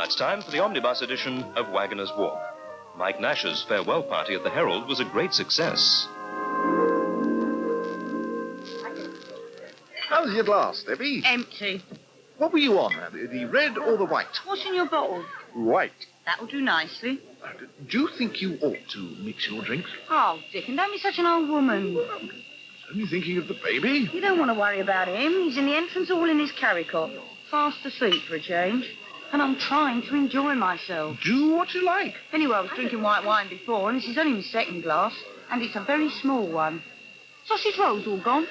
it's time for the Omnibus edition of Waggoners Walk. Mike Nash's farewell party at the Herald was a great success. How's your glass, Debbie? Empty. What were you on, the red or the white? What's in your bottle? White. That'll do nicely. Do you think you ought to mix your drinks? Oh, Dick, and don't be such an old woman. Only thinking of the baby. You don't want to worry about him. He's in the entrance hall in his carry-cot. Fast asleep for a change. And I'm trying to enjoy myself. Do what you like. Anyway, I was drinking white wine before, and this is only my second glass. And it's a very small one. Sausage rolls all gone.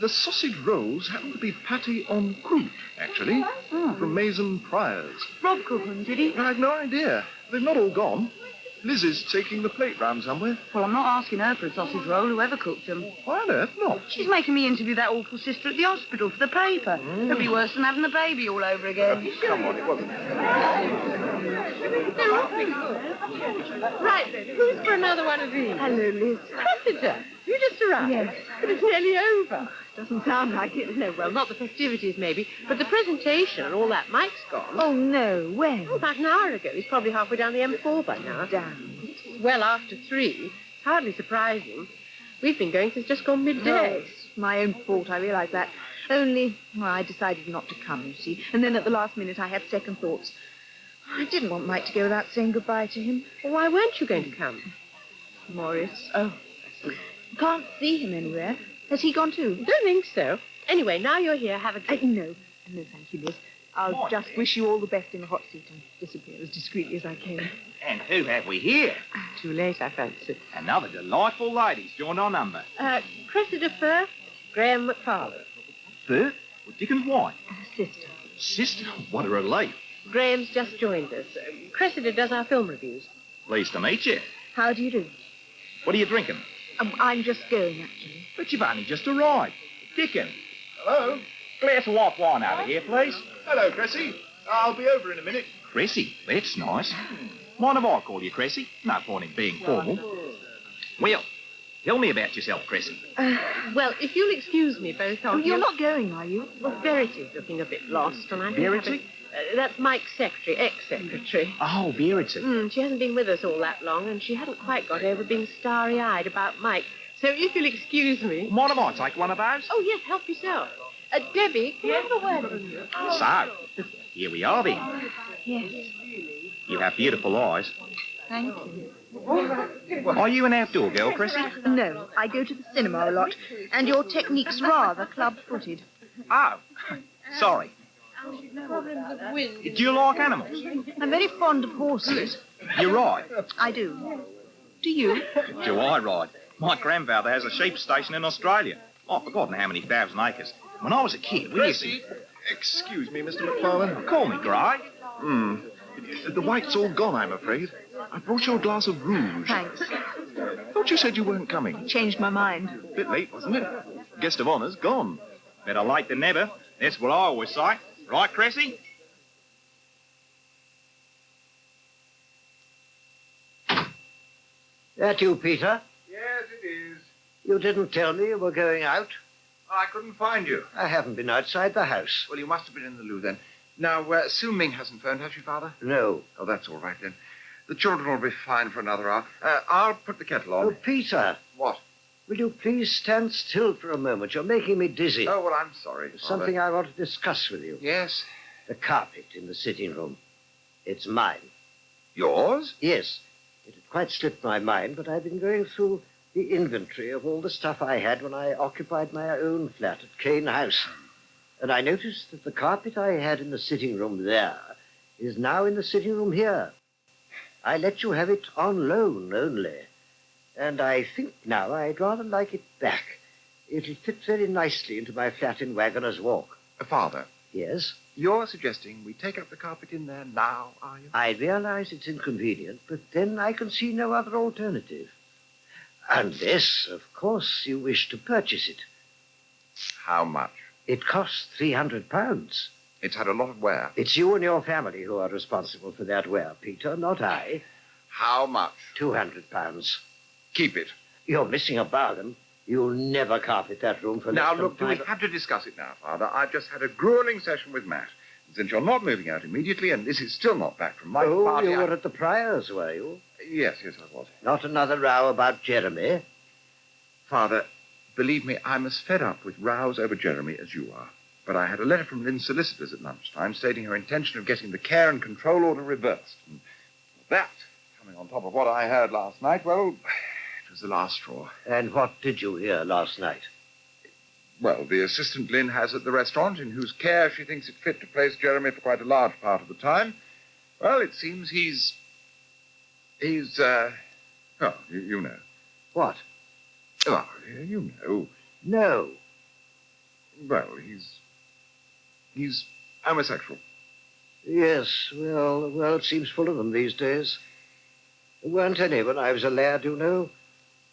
The sausage rolls happen to be patty en croûte, actually, from Mason Priors. Rob cooked them, did he? I've no idea. They've not all gone. Liz is taking the plate round somewhere. Well, I'm not asking her for a sausage roll, whoever cooked them. Why on earth not? She's making me interview that awful sister at the hospital for the paper. It'll be worse than having the baby all over again. Come on, it wasn't. Right then, who's for another one of these? Hello, Liz. Cressida, you just arrived? Yes. But it's nearly over. Doesn't sound like it. No, well, not the festivities, maybe, but the presentation and all that. Mike's gone. Oh, no. When? Oh, about an hour ago. He's probably halfway down the M4 by now. Damn. It's well after 3. It's hardly surprising. We've been going since just gone midday. It's my own fault, I realise that. Only, well, I decided not to come, you see. And then at the last minute I had second thoughts. I didn't want Mike to go without saying goodbye to him. Well, why weren't you going to come? Morris. Oh, can't see him anywhere. Has he gone too? Don't think so. Anyway, now you're here, have a drink. No, thank you, Liz. I'll just wish you all the best in the hot seat and disappear as discreetly as I can. And who have we here? Too late, I fancy. Another delightful lady's joined our number. Cressida Firth, Graham McFarlane. Firth? Well, Dickens wife. Sister. Sister? What a relief. Graham's just joined us. Cressida does our film reviews. Pleased to meet you. How do you do? What are you drinking? I'm just going, actually. But you've only just arrived. Dickens. Hello? Glass of white wine over here, please. Hello, Cressy. I'll be over in a minute. Cressy, that's nice. Mind if I call you Cressy? No point in being formal. Well, tell me about yourself, Cressy. Well, if you'll excuse me, both of you... You're not going, are you? Well, Verity's looking a bit lost, and I think... Verity? That's Mike's secretary, ex-secretary. Oh, Verity. She hasn't been with us all that long, and she hadn't quite got over being starry-eyed about Mike. So if you'll excuse me... Mind if I take one of those? Oh, yes, help yourself. Debbie, can I have a word with you? So, here we are then. Yes. You have beautiful eyes. Thank you. Are you an outdoor girl, Cressy? No, I go to the cinema a lot, and your technique's rather club-footed. Oh, sorry. Do you like animals? I'm very fond of horses. You ride? I do. Do you? Do I ride? My grandfather has a sheep station in Australia. I've forgotten how many thousand acres. When I was a kid, we used to... Excuse me, Mr. McFarlane. Call me Gray. The white's all gone, I'm afraid. I brought you a glass of rouge. Thanks. Thought you said you weren't coming. Changed my mind. Bit late, wasn't it? Guest of honour's gone. Better late than never. That's what I always say. Right, Cressy? That you, Peter? Yes, it is. You didn't tell me you were going out. I couldn't find you. I haven't been outside the house. Well, you must have been in the loo then. Now, Sue Ming hasn't phoned, has she, Father? No. Oh, that's all right then. The children will be fine for another hour. I'll put the kettle on. Oh, Peter. What? Will you please stand still for a moment? You're making me dizzy. Oh, well, I'm sorry, There's Father. something I want to discuss with you. Yes? The carpet in the sitting room. It's mine. Yours? Yes. It had quite slipped my mind, but I've been going through the inventory of all the stuff I had when I occupied my own flat at Cane House. And I noticed that the carpet I had in the sitting room there is now in the sitting room here. I let you have it on loan only. And I think now I'd rather like it back. It'll fit very nicely into my flat in Waggoners Walk. Father, Yes? you're suggesting we take up the carpet in there now, are you? I realize it's inconvenient, but then I can see no other alternative. Unless, of course, you wish to purchase it. How much? It costs £300. It's had a lot of wear. It's you and your family who are responsible for that wear, Peter, not I. How much? £200. Keep it. You're missing a bargain. You'll never carpet that room for Now, less than look, do we five- have to discuss it now, Father? I've just had a grueling session with Matt. Since you're not moving out immediately, and this is still not back from my party... you were at the Priors, were you? Yes, I was. Not another row about Jeremy? Father, believe me, I'm as fed up with rows over Jeremy as you are. But I had a letter from Lynn's solicitors at lunchtime stating her intention of getting the care and control order reversed. And that, coming on top of what I heard last night, well, it was the last straw. And what did you hear last night? Well, the assistant Lynn has at the restaurant, in whose care she thinks it fit to place Jeremy for quite a large part of the time, well, it seems he's, oh, you know. What? Oh, you know. No. Well, he's homosexual. Yes, well, it seems full of them these days. There weren't any when I was a lad, you know.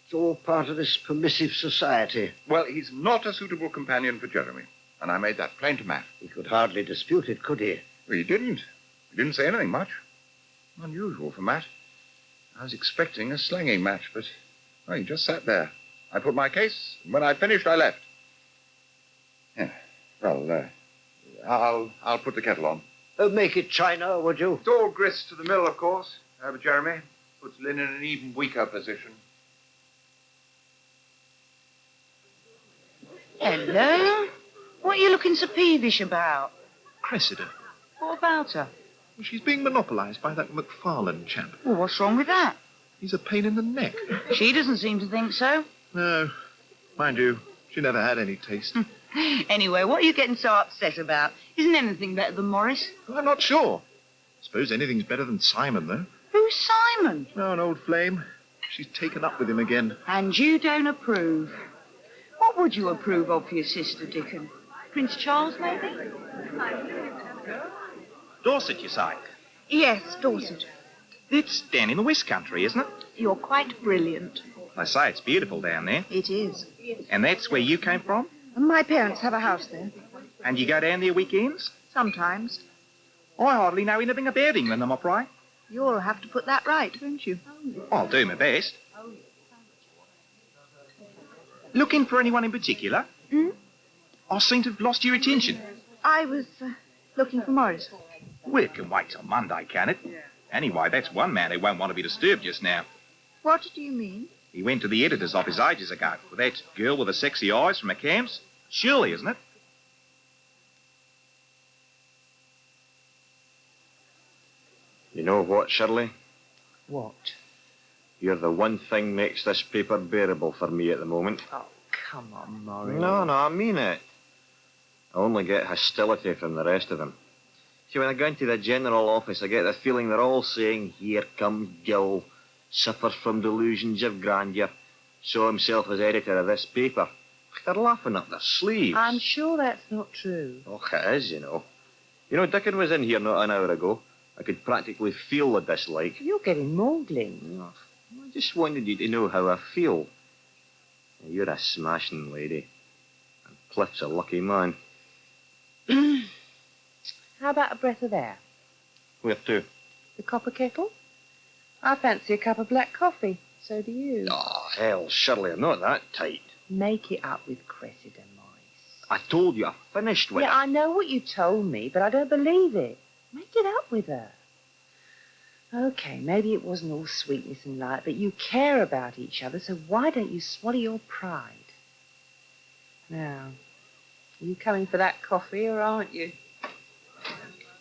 It's all part of this permissive society. Well, he's not a suitable companion for Jeremy, and I made that plain to Matt. He could hardly dispute it, could he? Well, he didn't. He didn't say anything much. Unusual for Matt. I was expecting a slanging match, but well, he just sat there. I put my case, and when I finished, I left. Yeah. Well, I'll put the kettle on. Make it China, would you? It's all grist to the mill, of course. But Jeremy puts Lynn in an even weaker position. Hello? What are you looking so peevish about? Cressida. What about her? Well, she's being monopolised by that McFarlane chap. Well, what's wrong with that? He's a pain in the neck. She doesn't seem to think so. No, mind you, she never had any taste. Anyway, what are you getting so upset about? Isn't anything better than Morris? Well, I'm not sure. Suppose anything's better than Simon, though. Who's Simon? Oh, an old flame. She's taken up with him again. And you don't approve. What would you approve of for your sister, Dickon? Prince Charles, maybe? Dorset, you say? Yes, Dorset. It's down in the West Country, isn't it? You're quite brilliant. They say it's beautiful down there. It is. And that's where you came from? And my parents have a house there. And you go down there weekends? Sometimes. I hardly know anything about England, am I right? You'll have to put that right, won't you? I'll do my best. Looking for anyone in particular? I seem to have lost your attention. I was looking for Morris. Well, it can wait till Monday, can it? Anyway, that's one man who won't want to be disturbed just now. What do you mean? He went to the editor's office ages ago with that girl with the sexy eyes from the camps. Shirley, isn't it? You know what, Shirley? What? You're the one thing makes this paper bearable for me at the moment. Oh, come on, Morris. No, I mean it. I only get hostility from the rest of them. See, when I go into the general office, I get the feeling they're all saying, "Here comes Gill, suffers from delusions of grandeur, saw himself as editor of this paper." They're laughing up their sleeves. I'm sure that's not true. Oh, it is, you know. You know, Dickon was in here not an hour ago. I could practically feel the dislike. You're getting maudlin. Oh, I just wanted you to know how I feel. You're a smashing lady. And Cliff's a lucky man. How about a breath of air? Where to? The copper kettle? I fancy a cup of black coffee. So do you. Oh, hell, Shirley, I'm not that tight. Make it up with Cressida, Morris. I told you I finished with Yeah, it. I know what you told me, but I don't believe it. Make it up with her. Okay, maybe it wasn't all sweetness and light, but you care about each other, so why don't you swallow your pride? Now, are you coming for that coffee, or aren't you?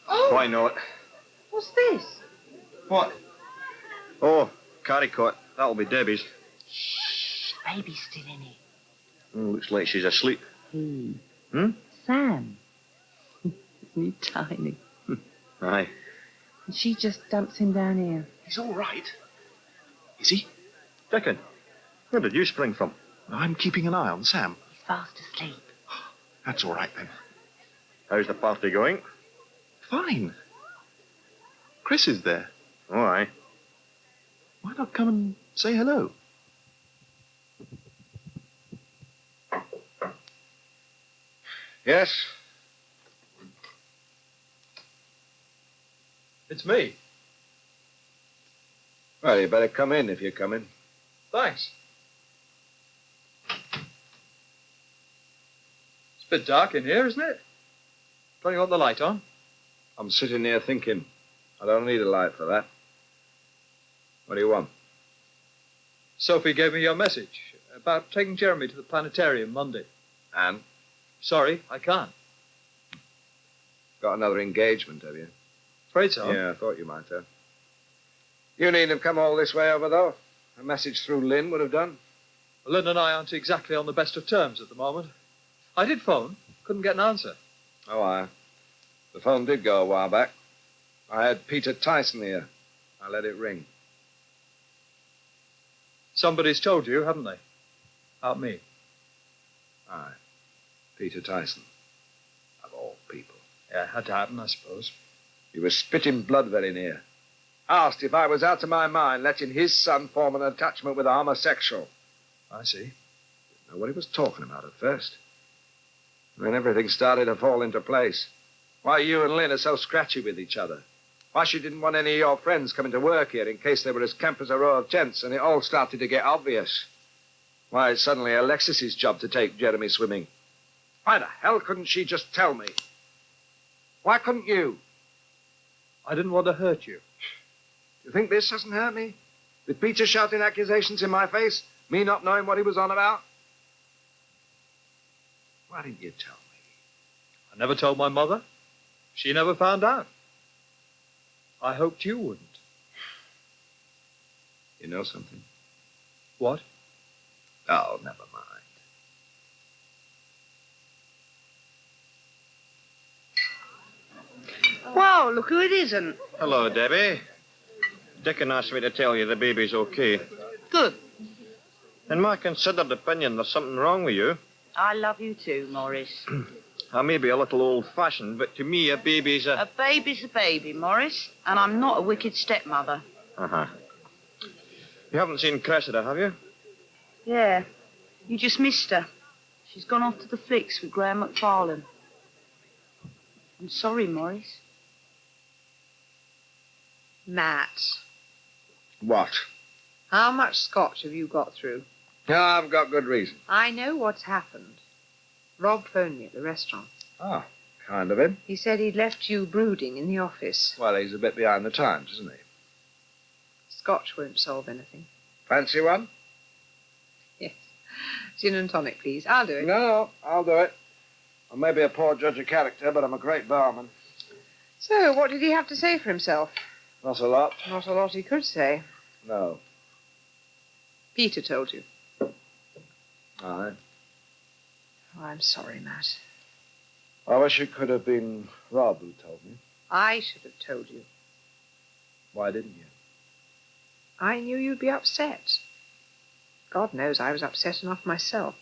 Oh! Why not? What's this? What? Oh, Carricot. That'll be Debbie's. Shh, baby's still in it. Looks like she's asleep. He. Hmm? Sam. He's tiny. Aye. And she just dumps him down here. He's all right. Is he? Dickon, where did you spring from? I'm keeping an eye on Sam. He's fast asleep. That's all right, then. How's the party going? Fine. Chris is there. Oh, aye. Why not come and say hello? Yes? It's me. Well, you better come in if you're coming. Thanks. It's a bit dark in here, isn't it? Don't you want the light on? I'm sitting here thinking. I don't need a light for that. What do you want? Sophie gave me your message about taking Jeremy to the planetarium Monday. And? Sorry, I can't. Got another engagement, have you? Afraid so. Yeah, I thought you might have. You needn't have come all this way over, though. A message through Lynn would have done. Well, Lynn and I aren't exactly on the best of terms at the moment. I did phone. Couldn't get an answer. Oh, the phone did go a while back. I had Peter Tyson here. I let it ring. Somebody's told you, haven't they? About me. Aye. Peter Tyson. Of all people. Yeah, it had to happen, I suppose. He was spitting blood very near. Asked if I was out of my mind letting his son form an attachment with a homosexual. I see. Didn't know what he was talking about at first. And then everything started to fall into place. Why you and Lynn are so scratchy with each other. Why she didn't want any of your friends coming to work here in case they were as camp as a row of tents, and it all started to get obvious. Why it's suddenly Alexis's job to take Jeremy swimming. Why the hell couldn't she just tell me? Why couldn't you? I didn't want to hurt you. You think this hasn't hurt me? With Peter shouting accusations in my face? Me not knowing what he was on about? Why didn't you tell me? I never told my mother. She never found out. I hoped you wouldn't. You know something? What? Oh, never mind. Wow, look who it isn't. Hello, Debbie. Dickon asked me to tell you the baby's okay. Good. In my considered opinion, there's something wrong with you. I love you too, Morris. I may be a little old-fashioned, but to me, a baby's A baby's a baby, Morris, and I'm not a wicked stepmother. Uh-huh. You haven't seen Cressida, have you? Yeah, you just missed her. She's gone off to the flicks with Graham McFarlane. I'm sorry, Morris. Matt, What? how much scotch have you got through? No, I've got good reason. I know what's happened. Rob phoned me at the restaurant. Ah, kind of him. He said he'd left you brooding in the office. Well, he's a bit behind the times, isn't he? Scotch won't solve anything. Fancy one? Yes. Gin and tonic, please. I'll do it. No, I'll do it. I may be a poor judge of character, but I'm a great barman. So, what did he have to say for himself? Not a lot. Not a lot he could say. No. Peter told you. Aye. Oh, I'm sorry, Matt. I wish it could have been Rob who told me. I should have told you. Why didn't you? I knew you'd be upset. God knows I was upset enough myself.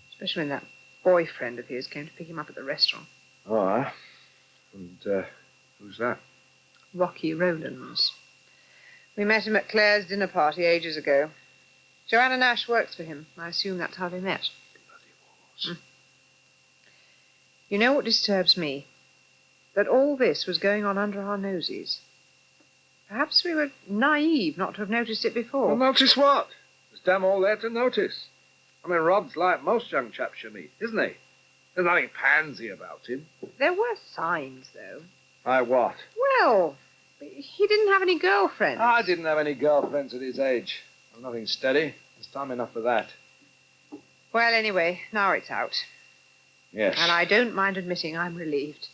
Especially when that boyfriend of his came to pick him up at the restaurant. Oh, aye. And, who's that? Rocky Rowlands. We met him at Claire's dinner party ages ago. Joanna Nash works for him. I assume that's how they met. You know what disturbs me? That all this was going on under our noses. Perhaps we were naive not to have noticed it before. Well, notice what? There's damn all there to notice. I mean, Rob's like most young chaps you meet, isn't he? There's nothing pansy about him. There were signs, though. Like what? Well, he didn't have any girlfriends. I didn't have any girlfriends at his age. I'm nothing steady. There's time enough for that. Well, anyway, now it's out. Yes. And I don't mind admitting I'm relieved.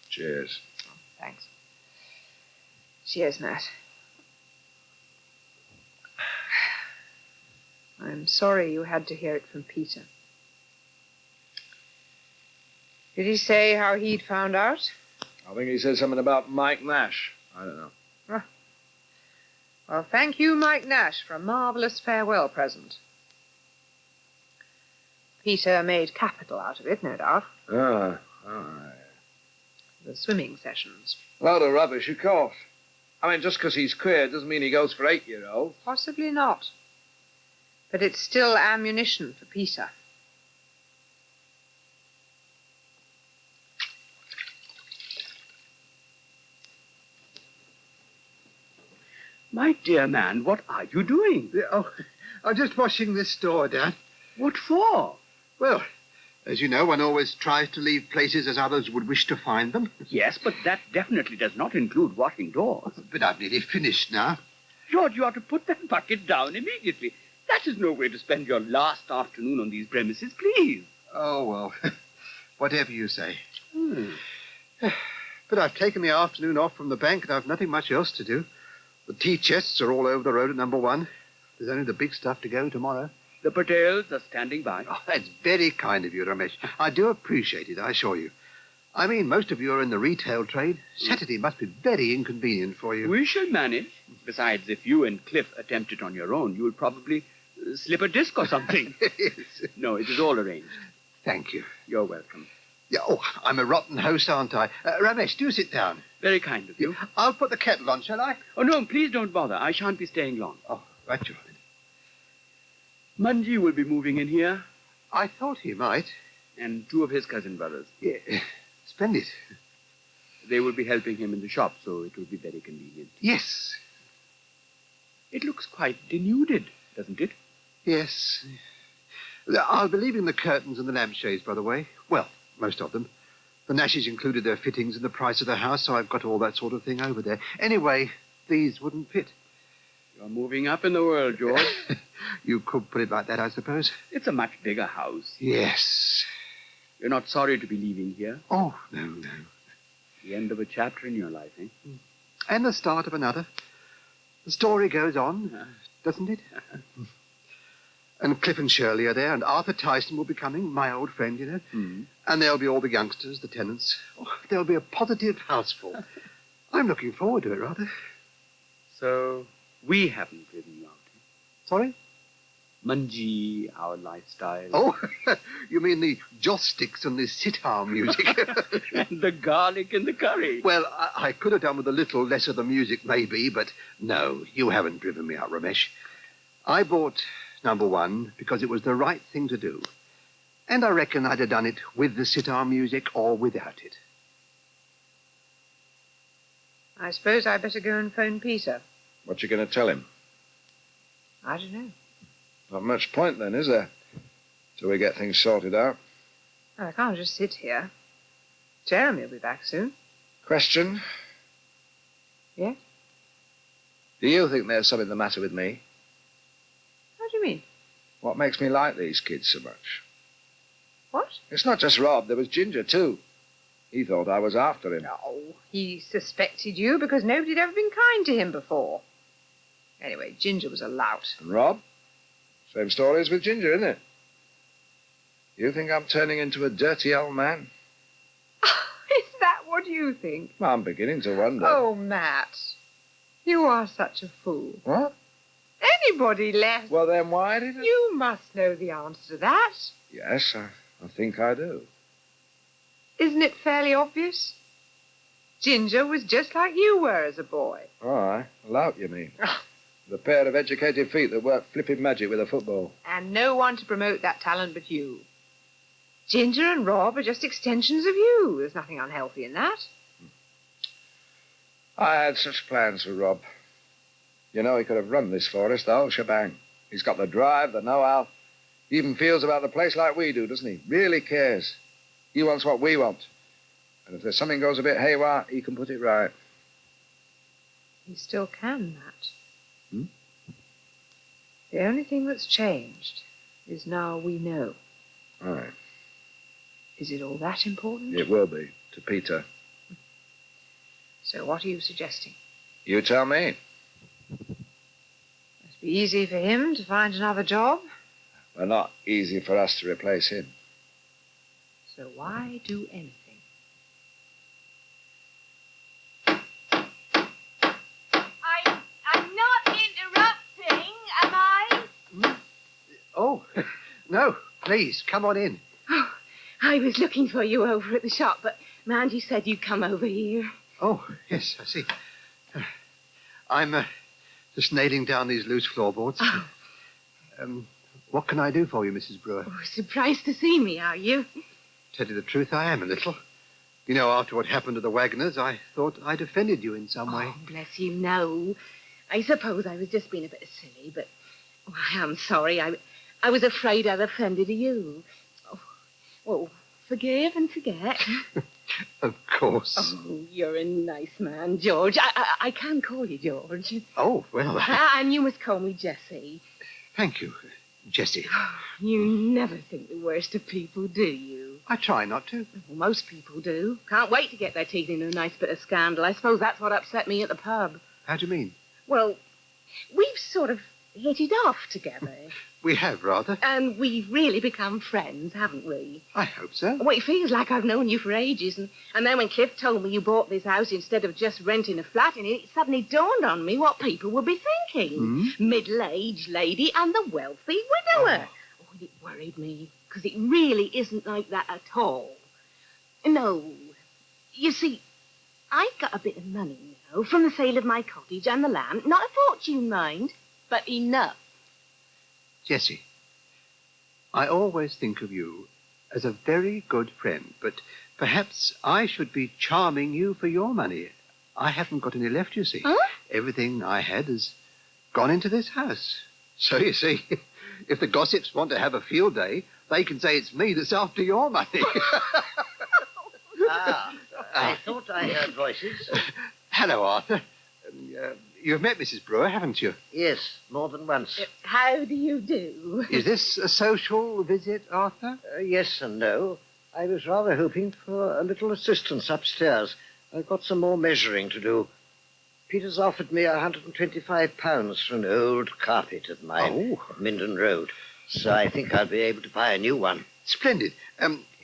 Cheers. Oh, thanks. Cheers, Matt. I'm sorry you had to hear it from Peter. Did he say how he'd found out? I think he said something about Mike Nash. I don't know. Well, thank you, Mike Nash, for a marvellous farewell present. Peter made capital out of it, no doubt. Ah, aye. The swimming sessions. Load of rubbish, of course. I mean, just because he's queer doesn't mean he goes for 8-year-olds. Possibly not. But it's still ammunition for Peter. My dear man, what are you doing? Oh, I'm just washing this door, Dad. What for? Well, As you know, one always tries to leave places as others would wish to find them. Yes, but that definitely does not include washing doors. But I've nearly finished now. George, you ought to put that bucket down immediately. That is no way to spend your last afternoon on these premises, please. Oh, well, whatever you say. But I've taken the afternoon off from the bank and I've nothing much else to do. The tea chests are all over the road at number 1. There's only the big stuff to go tomorrow. The Patels are standing by. Oh, that's very kind of you, Ramesh. I do appreciate it, I assure you. I mean, most of you are in the retail trade. Saturday must be very inconvenient for you. We shall manage. Besides, if you and Cliff attempt it on your own, you'll probably slip a disc or something. Yes. No, it is all arranged. Thank you. You're welcome. Yeah, oh, I'm a rotten host, aren't I? Ramesh, do sit down. Very kind of you. I'll put the kettle on, shall I? Oh, no, please don't bother. I shan't be staying long. Oh, right you are. Munji will be moving in here. I thought he might. And 2 of his cousin brothers. Yeah, splendid. They will be helping him in the shop, so it will be very convenient. Yes. It looks quite denuded, doesn't it? Yes. I'll be leaving the curtains and the lampshades, by the way. Well, most of them. The Nashes included their fittings in the price of the house, so I've got all that sort of thing over there. Anyway, these wouldn't fit. You're moving up in the world, George. You could put it like that, I suppose. It's a much bigger house. Yes. You're not sorry to be leaving here? Oh, no. The end of a chapter in your life, eh? And the start of another. The story goes on, doesn't it? And Cliff and Shirley are there, and Arthur Tyson will be coming, my old friend, you know. And there'll be all the youngsters, the tenants. Oh, there'll be a positive houseful. I'm looking forward to it, rather. So, we haven't driven you out. Sorry? Munji, our lifestyle. Oh, you mean the joss sticks and the sitar music? And the garlic in the curry. Well, I could have done with a little less of the music, maybe, but no, you haven't driven me out, Ramesh. I bought number 1 because it was the right thing to do. And I reckon I'd have done it with the sitar music or without it. I suppose I'd better go and phone Peter. What you going to tell him? I don't know. Not much point then, is there? Till we get things sorted out. Well, I can't just sit here. Jeremy will be back soon. Question? Yeah? Do you think there's something the matter with me? How do you mean? What makes me like these kids so much? What? It's not just Rob. There was Ginger, too. He thought I was after him. No, he suspected you because nobody had ever been kind to him before. Anyway, Ginger was a lout. And Rob? Same story as with Ginger, isn't it? You think I'm turning into a dirty old man? Is that what you think? Well, I'm beginning to wonder. Oh, Matt. You are such a fool. What? Anybody less. Well, then why did it... You must know the answer to that. Yes, I think I do. Isn't it fairly obvious? Ginger was just like you were as a boy. All right. A lout, you mean? The pair of educated feet that work flipping magic with a football. And no one to promote that talent but you. Ginger and Rob are just extensions of you. There's nothing unhealthy in that. I had such plans for Rob. You know, he could have run this for us, the whole shebang. He's got the drive, the know-how. He even feels about the place like we do, doesn't he? Really cares. He wants what we want. And if there's something goes a bit haywire, he can put it right. He still can, Matt. The only thing that's changed is now we know. All right. Is it all that important? It will be, to Peter. So what are you suggesting? You tell me. Must be easy for him to find another job. Well, not easy for us to replace him. So why do anything? I'm not interrupting, am I? Oh, no, please, come on in. Oh, I was looking for you over at the shop, but Mandy said you'd come over here. Oh, yes, I see. I'm just nailing down these loose floorboards. Oh. What can I do for you, Mrs. Brewer? Oh, surprised to see me, are you? Tell you the truth, I am a little. You know, after what happened to the Waggoners, I thought I'd offended you in some way. Oh, bless you, no. I suppose I was just being a bit silly, but I am sorry. I was afraid I'd offended you. Oh, Well, forgive and forget. Of course. Oh, you're a nice man, George. I can call you George. Oh, well. And you must call me Jessie. Thank you, Jessie. You never think the worst of people, do you? I try not to. Well, most people do. Can't wait to get their teeth into a nice bit of scandal. I suppose that's what upset me at the pub. How do you mean? Well, we've sort of hit it off together. We have, rather. And we've really become friends, haven't we? I hope so. Well, it feels like I've known you for ages. And then when Cliff told me you bought this house instead of just renting a flat in it, it suddenly dawned on me what people would be thinking. Mm-hmm. Middle-aged lady and the wealthy widower. Oh, it worried me, because it really isn't like that at all. No. You see, I've got a bit of money now from the sale of my cottage and the land. Not a fortune, mind, but enough. Jessie, I always think of you as a very good friend, but perhaps I should be charming you for your money. I haven't got any left, you see. Huh? Everything I had has gone into this house. So, you see, if the gossips want to have a field day, they can say it's me that's after your money. I thought I heard voices. Hello, Arthur. You've met Mrs. Brewer, haven't you? Yes, more than once. How do you do? Is this a social visit, Arthur? Yes and no. I was rather hoping for a little assistance upstairs. I've got some more measuring to do. Peter's offered me £125 for an old carpet of mine at Minden Road. So I think I'll be able to buy a new one. Splendid.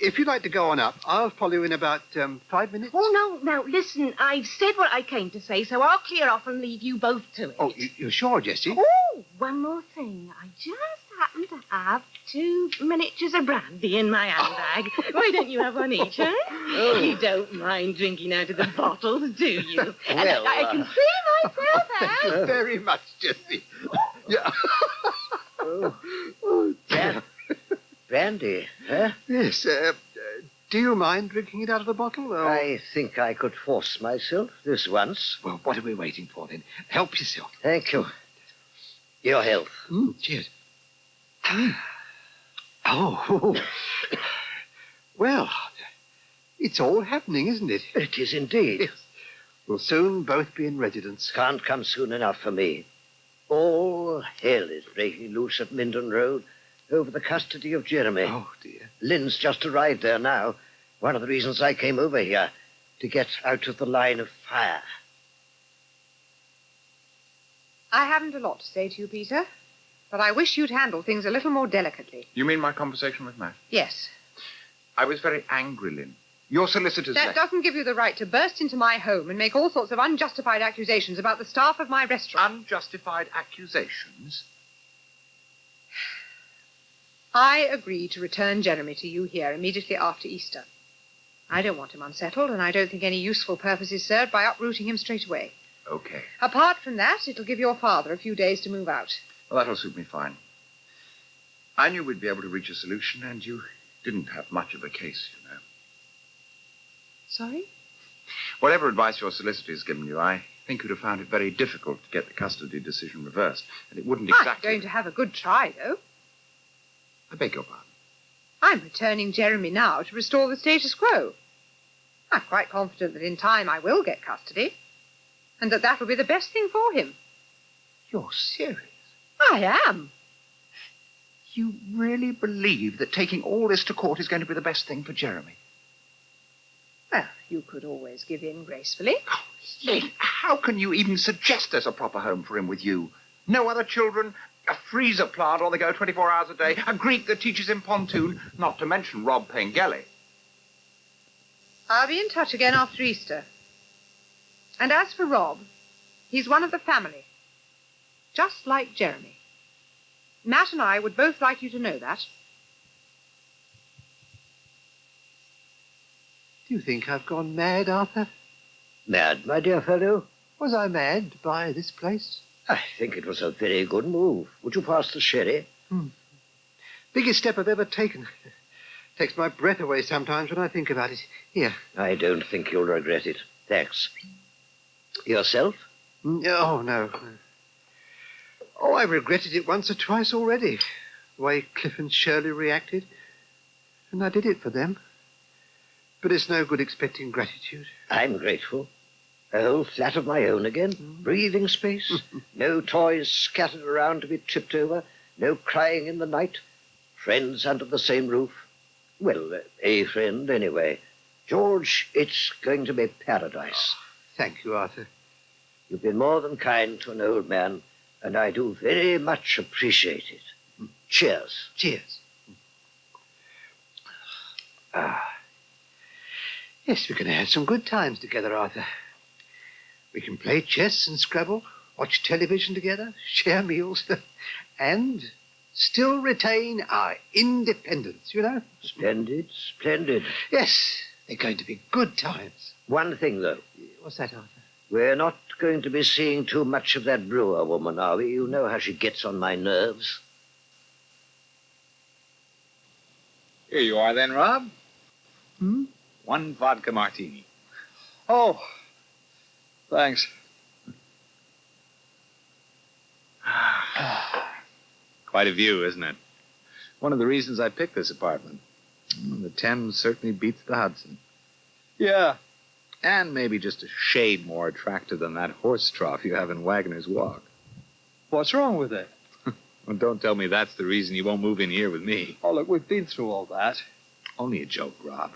If you'd like to go on up, I'll follow you in about 5 minutes. Oh, no, listen, I've said what I came to say, so I'll clear off and leave you both to it. Oh, you're sure, Jessie? Oh, one more thing. I just happen to have 2 miniatures of brandy in my handbag. Why don't you have one each, huh? Oh. You don't mind drinking out of the bottles, do you? Well, I can see myself Thank you very much, Jessie. Yeah. Oh, dear. Brandy, huh? Yes. Do you mind drinking it out of the bottle? Or... I think I could force myself this once. Well, what are we waiting for, then? Help yourself. Thank you. Your health. Cheers. Oh. Well, it's all happening, isn't it? It is indeed. Yes. We'll soon both be in residence. Can't come soon enough for me. All hell is breaking loose at Minden Road over the custody of Jeremy. Oh, dear. Lynn's just arrived there now. One of the reasons I came over here, to get out of the line of fire. I haven't a lot to say to you, Peter, but I wish you'd handle things a little more delicately. You mean my conversation with Matt? Yes. I was very angry, Lynn. Your solicitor's That doesn't give you the right to burst into my home and make all sorts of unjustified accusations about the staff of my restaurant. Unjustified accusations? I agree to return Jeremy to you here immediately after Easter. I don't want him unsettled, and I don't think any useful purpose is served by uprooting him straight away. Okay. Apart from that, it'll give your father a few days to move out. Well, that'll suit me fine. I knew we'd be able to reach a solution, and you didn't have much of a case, you know. Sorry? Whatever advice your solicitor's given you, I think you'd have found it very difficult to get the custody decision reversed, and it wouldn't I'm exactly... going to have a good try, though. I beg your pardon. I'm returning Jeremy now to restore the status quo. I'm quite confident that in time I will get custody, and that will be the best thing for him. You're serious? I am. You really believe that taking all this to court is going to be the best thing for Jeremy? Well, you could always give in gracefully. Oh, Lynn, how can you even suggest there's a proper home for him with you? No other children, a freezer plant on the go 24 hours a day, a Greek that teaches him pontoon, not to mention Rob Pengelly. I'll be in touch again after Easter. And as for Rob, he's one of the family, just like Jeremy. Matt and I would both like you to know that. Do you think I've gone mad, Arthur? Mad, my dear fellow? Was I mad by this place? I think it was a very good move. Would you pass the sherry? Biggest step I've ever taken. Takes my breath away sometimes when I think about it. Here. I don't think you'll regret it. Thanks. Yourself? Oh, no. Oh, I've regretted it once or twice already. The way Cliff and Shirley reacted. And I did it for them. But it's no good expecting gratitude. I'm grateful. A whole flat of my own again. Breathing space. No toys scattered around to be tripped over. No crying in the night. Friends under the same roof. Well, a friend anyway. George, it's going to be paradise. Thank you, Arthur. You've been more than kind to an old man, and I do very much appreciate it. Cheers. Cheers. Yes, we're going to have some good times together, Arthur. We can play chess and Scrabble, watch television together, share meals, and still retain our independence, you know? Splendid, splendid. Yes, they're going to be good times. One thing, though. What's that, Arthur? We're not going to be seeing too much of that Brewer woman, are we? You know how she gets on my nerves. Here you are then, Rob. Hmm? 1 vodka martini. Oh, thanks. Quite a view, isn't it? One of the reasons I picked this apartment. The Thames certainly beats the Hudson. Yeah. And maybe just a shade more attractive than that horse trough you have in Waggoners Walk. What's wrong with it? Well, don't tell me that's the reason you won't move in here with me. Oh, look, we've been through all that. Only a joke, Rob.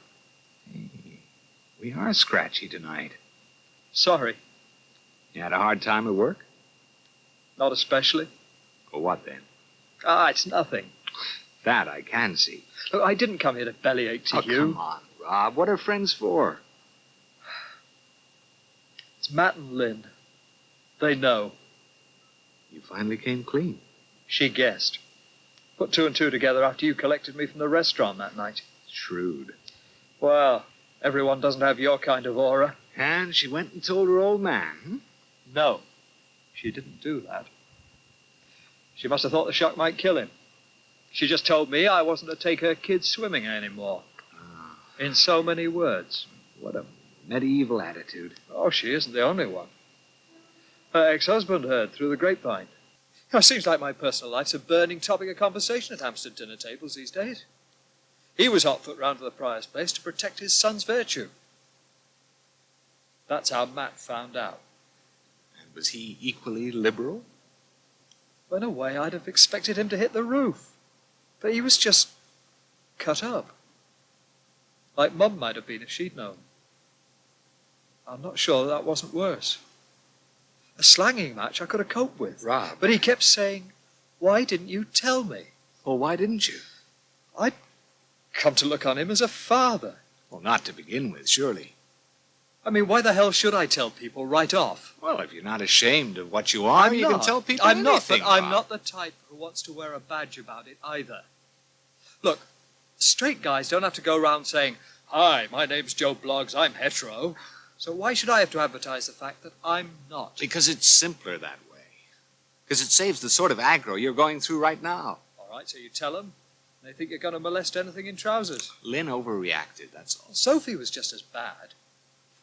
Hey, we are scratchy tonight. Sorry. You had a hard time at work? Not especially. Well, what then? It's nothing. That I can see. Look, I didn't come here to bellyache to you. Come on, Rob. What are friends for? It's Matt and Lynn. They know. You finally came clean. She guessed. Put 2 and 2 together after you collected me from the restaurant that night. Shrewd. Well, everyone doesn't have your kind of aura. And she went and told her old man, hmm? No, she didn't do that. She must have thought the shock might kill him. She just told me I wasn't to take her kids swimming anymore. In so many words. What a medieval attitude. Oh, she isn't the only one. Her ex-husband heard through the grapevine. It seems like my personal life's a burning topic of conversation at Hampstead dinner tables these days. He was hot foot round to the Prior's place to protect his son's virtue. That's how Matt found out. And was he equally liberal? Well, in a way, I'd have expected him to hit the roof. But he was just cut up. Like Mum might have been if she'd known. I'm not sure that wasn't worse. A slanging match I could have coped with. Rob. But he kept saying, why didn't you tell me? Well, why didn't you? I'd come to look on him as a father. Well, not to begin with, surely. I mean, why the hell should I tell people right off? Well, if you're not ashamed of what you are, you can tell people I'm anything. not, but I'm not the type who wants to wear a badge about it either. Look, straight guys don't have to go around saying, hi, my name's Joe Bloggs, I'm hetero. So why should I have to advertise the fact that I'm not? Because it's simpler that way. Because it saves the sort of aggro you're going through right now. All right, so you tell them. They think you're going to molest anything in trousers. Lynn overreacted, that's all. Sophie was just as bad.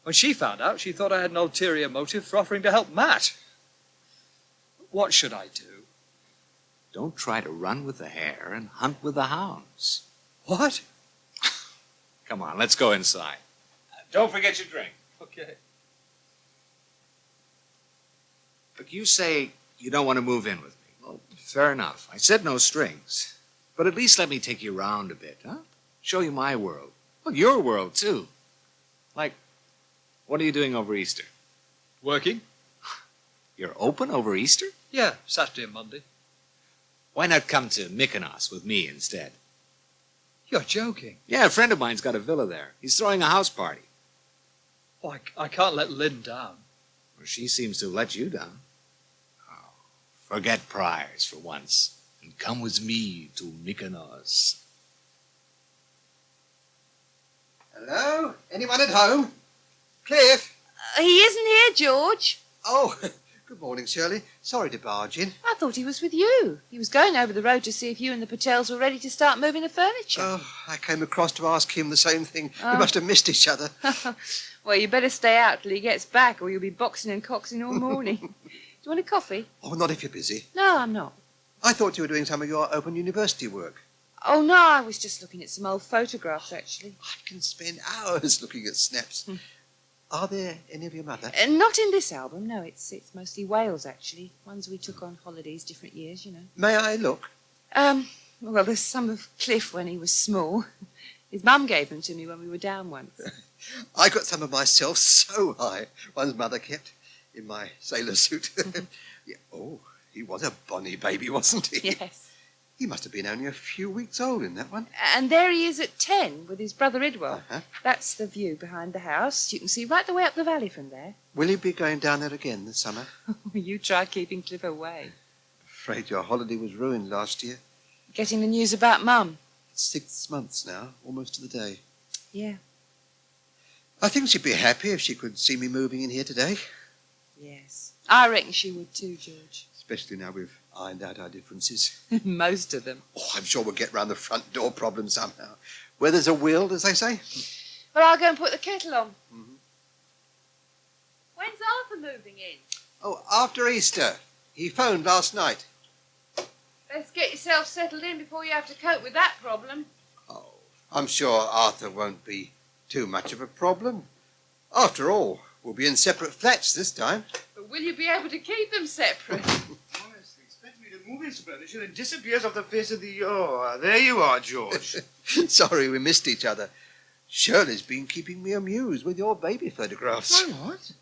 When she found out, she thought I had an ulterior motive for offering to help Matt. What should I do? Don't try to run with the hare and hunt with the hounds. What? Come on, let's go inside. Don't forget your drink. Okay. Look, you say you don't want to move in with me. Well, fair enough. I said no strings. But at least let me take you around a bit, huh? Show you my world. Well, your world, too. Like, what are you doing over Easter? Working. You're open over Easter? Yeah, Saturday and Monday. Why not come to Mykonos with me instead? You're joking. Yeah, a friend of mine's got a villa there. He's throwing a house party. Oh, I can't let Lynn down. Well, she seems to have let you down. Oh, forget priors for once and come with me to Mykonos. Hello? Anyone at home? Cliff? He isn't here, George. Oh, good morning, Shirley. Sorry to barge in. I thought he was with you. He was going over the road to see if you and the Patels were ready to start moving the furniture. Oh, I came across to ask him the same thing. We must have missed each other. Well, you better stay out till he gets back or you'll be boxing and coxing all morning. Do you want a coffee? Oh, not if you're busy. No, I'm not. I thought you were doing some of your Open University work. Oh, no, I was just looking at some old photographs, actually. I can spend hours looking at snaps. Are there any of your mother? Not in this album, no. It's mostly Wales, actually. Ones we took on holidays, different years, you know. May I look? Well, there's some of Cliff when he was small. His mum gave them to me when we were down once. I got some of myself so high. One's mother kept in my sailor suit. Yeah. Oh, he was a bonny baby, wasn't he? Yes. He must have been only a few weeks old in that one. And there he is at 10 with his brother Idwell. Uh-huh. That's the view behind the house. You can see right the way up the valley from there. Will you be going down there again this summer? You try keeping Cliff away. Afraid your holiday was ruined last year. Getting the news about Mum. 6 months now, almost to the day. Yeah. I think she'd be happy if she could see me moving in here today. Yes. I reckon she would too, George. Especially now we've ironed out our differences. Most of them. Oh, I'm sure we'll get round the front door problem somehow. Where there's a will, as they say. Well, I'll go and put the kettle on. Mm-hmm. When's Arthur moving in? Oh, after Easter. He phoned last night. Best get yourself settled in before you have to cope with that problem. Oh, I'm sure Arthur won't be too much of a problem. After all, we'll be in separate flats this time. But will you be able to keep them separate? Honestly, expect me to move his furniture and disappears off the face of the... Oh, there you are, George. Sorry we missed each other. Shirley's been keeping me amused with your baby photographs. My what?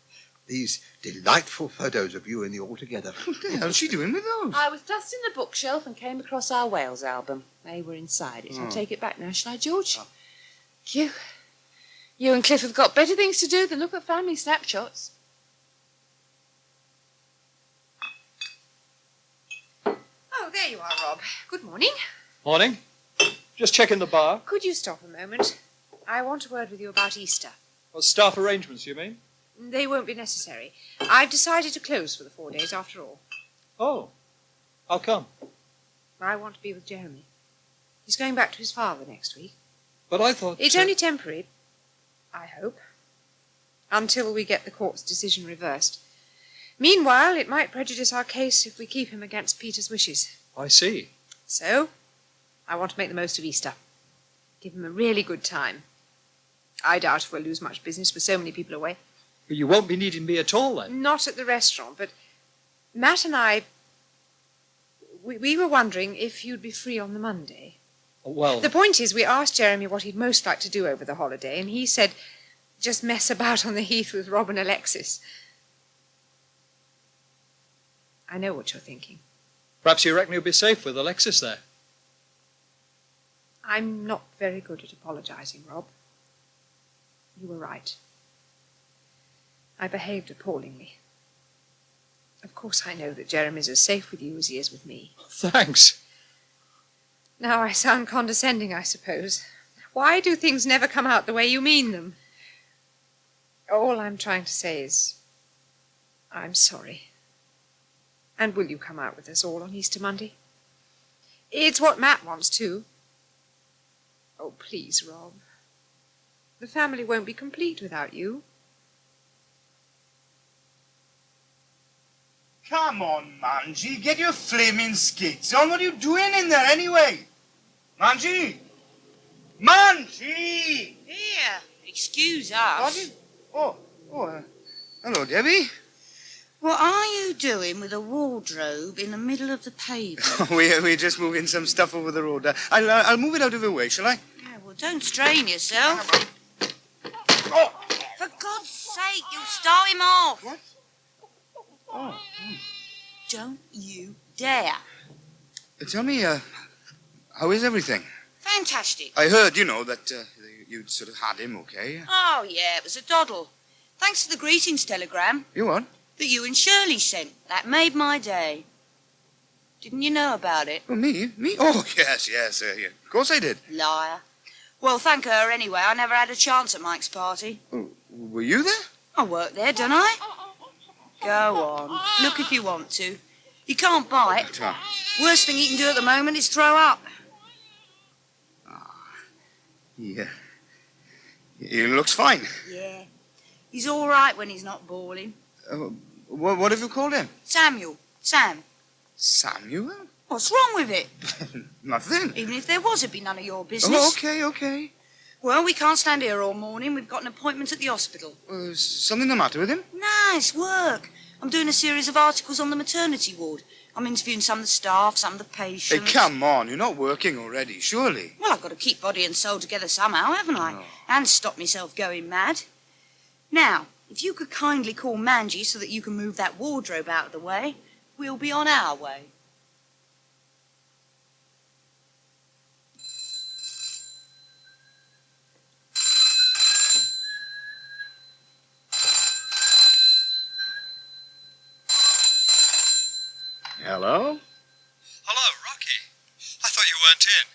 These delightful photos of you and the all together. What the hell's she doing with those? I was dusting the bookshelf and came across our Wales album. They were inside it. I'll take it back now, shall I, George? You and Cliff have got better things to do than look at family snapshots. Oh, there you are, Rob. Good morning. Morning. Just checking the bar. Could you stop a moment? I want a word with you about Easter. What, staff arrangements, you mean? They won't be necessary. I've decided to close for the 4 days after all. Oh. How come? I want to be with Jeremy. He's going back to his father next week. But I thought... It's only temporary, I hope, until we get the court's decision reversed. Meanwhile, it might prejudice our case if we keep him against Peter's wishes. I see. So, I want to make the most of Easter. Give him a really good time. I doubt if we'll lose much business with so many people away. But you won't be needing me at all, then? Not at the restaurant, but Matt and I... We were wondering if you'd be free on the Monday. Well... The point is, we asked Jeremy what he'd most like to do over the holiday, and he said just mess about on the heath with Rob and Alexis. I know what you're thinking. Perhaps you reckon you'll be safe with Alexis there? I'm not very good at apologising, Rob. You were right. I behaved appallingly. Of course I know that Jeremy's as safe with you as he is with me. Thanks. Now I sound condescending, I suppose. Why do things never come out the way you mean them? All I'm trying to say is, I'm sorry. And will you come out with us all on Easter Monday? It's what Matt wants too. Oh, please, Rob. The family won't be complete without you. Come on, Manji, get your flaming skates on. What are you doing in there anyway? Manji! Manji! Here, excuse us. Hello, Debbie. What are you doing with a wardrobe in the middle of the pavement? We're just moving some stuff over the road. I'll move it out of the way, shall I? Yeah, well, don't strain yourself. Oh! For God's sake, you'll start him off. What? Oh. Don't you dare. Tell me, how is everything? Fantastic. I heard, that you'd sort of had him, okay? Oh, yeah, it was a doddle. Thanks to the greetings telegram. You what? That you and Shirley sent. That made my day. Didn't you know about it? Oh, me? Me? Oh, yes. Yeah. Of course I did. Liar. Well, thank her anyway. I never had a chance at Mike's party. Oh, were you there? I work there, don't I? Go on. Look if you want to. You can't bite. Worst thing you can do at the moment is throw up. Yeah. He looks fine. Yeah. He's all right when he's not bawling. What have you called him? Samuel. Sam. Samuel? What's wrong with it? Nothing. Even if there was, it'd be none of your business. Oh, okay. Well, we can't stand here all morning. We've got an appointment at the hospital. Something the matter with him? Nice work. I'm doing a series of articles on the maternity ward. I'm interviewing some of the staff, some of the patients. Hey, come on. You're not working already, surely. Well, I've got to keep body and soul together somehow, haven't I? Oh. And stop myself going mad. Now, if you could kindly call Mangy so that you can move that wardrobe out of the way, we'll be on our way. Hello? Hello, Rocky. I thought you weren't in.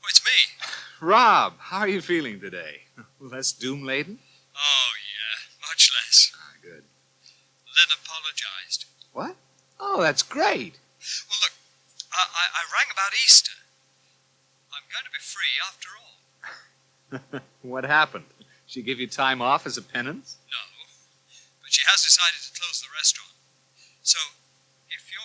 Oh, it's me. Rob, how are you feeling today? Less doom-laden? Oh, yeah, much less. Good. Lynn apologized. What? Oh, that's great. Well, look, I rang about Easter. I'm going to be free after all. What happened? She give you time off as a penance? No, but she has decided to close the restaurant. So, if your